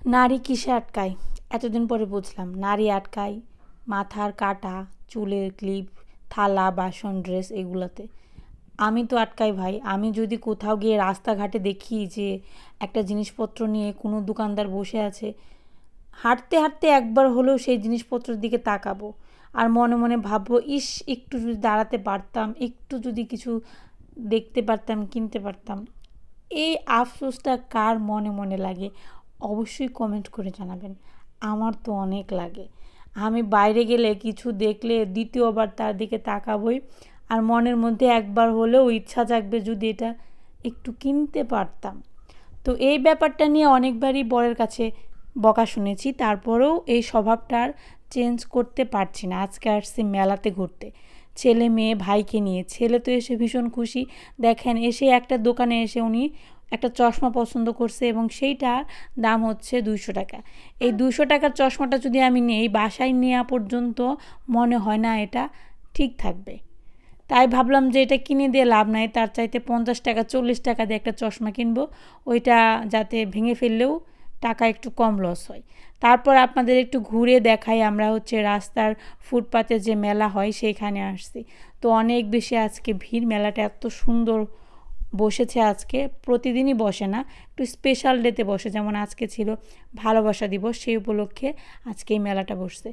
নারী কিসে আটকায়? এতদিন পরে বুঝলাম নারী আটকায় মাথার কাঁটা, চুলের ক্লিপ, থালা, বাসন, ড্রেস এগুলাতে। আমি তো আটকাই ভাই। আমি যদি কোথাও গিয়ে রাস্তাঘাটে দেখি যে একটা জিনিসপত্র নিয়ে কোনো দোকানদার বসে আছে, হাঁটতে হাঁটতে একবার হলেও সেই জিনিসপত্রের দিকে তাকাবো। আর মনে মনে ভাববো, ইস একটু যদি দাঁড়াতে পারতাম, একটু যদি কিছু দেখতে পারতাম, কিনতে পারতাম। এই আফসোসটা কার মনে মনে লাগে অবশ্যই কমেন্ট করে জানাবেন। আমার তো অনেক লাগে। আমি বাইরে গেলে কিছু দেখলে দ্বিতীয়বার তার দিকে তাকাবই। আর মনের মধ্যে একবার হলেও ইচ্ছা জাগবে যদি এটা একটু কিনতে পারতাম। তো এই ব্যাপারটা নিয়ে অনেকবারই বরের কাছে বকা শুনেছি, তারপরেও এই স্বভাবটা আর চেঞ্জ করতে পারছি না। আজকে আসছি মেলাতে ঘুরতে, ছেলে মেয়ে ভাইকে নিয়ে। ছেলে তো এসে ভীষণ খুশি। দেখেন, এসে একটা দোকানে এসে উনি একটা চশমা পছন্দ করছে এবং সেইটার দাম হচ্ছে 200 টাকা। এই 200 টাকার চশমাটা যদি আমি নেই, বাসায় নেওয়া পর্যন্ত মনে হয় না এটা ঠিক থাকবে। তাই ভাবলাম যে এটা কিনে দিয়ে লাভ নাই, তার চাইতে 50 টাকা 40 টাকা দিয়ে একটা চশমা কিনবো, ওইটা যাতে ভেঙে ফেললেও টাকা একটু কম লস হয়। তারপর আপনাদের একটু ঘুরে দেখাই, আমরা হচ্ছে রাস্তার ফুটপাতে যে মেলা হয় সেইখানে আসছি। তো অনেক বেশি আজকে ভিড়, মেলাটা এত সুন্দর বসেছে আজকে। প্রতিদিনই বসে না, একটু স্পেশাল ডেতে বসে, যেমন আজকে ছিল ভালোবাসা দিবস, সেই উপলক্ষে আজকে এই মেলাটা বসছে।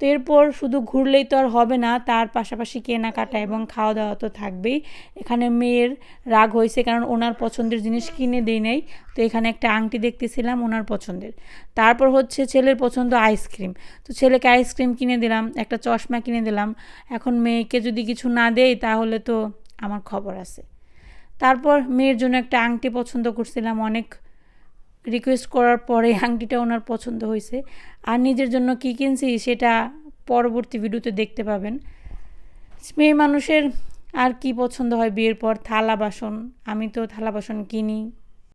তো এরপর শুধু ঘুরলেই তো আর হবে না, তার পাশাপাশি কেনাকাটা এবং খাওয়া দাওয়া তো থাকবেই। এখানে মেয়ের রাগ হয়েছে কারণ ওনার পছন্দের জিনিস কিনে দিই নাই। তো এখানে একটা আংটি দেখতেছিলাম ওনার পছন্দের। তারপর হচ্ছে ছেলের পছন্দ আইসক্রিম। তো ছেলেকে আইসক্রিম কিনে দিলাম, একটা চশমা কিনে দিলাম। এখন মেয়েকে যদি কিছু না দেই তাহলে তো আমার খবর আছে। তারপর মেয়ের জন্য একটা আংটি পছন্দ করছিলাম, অনেক রিকোয়েস্ট করার পরে আংটিটা ওনার পছন্দ হয়েছে। আর নিজের জন্য কী কিনছি সেটা পরবর্তী ভিডিওতে দেখতে পাবেন। মেয়ে মানুষের আর কি পছন্দ হয় বিয়ের পর? থালা বাসন। আমি তো থালা বাসন কিনি,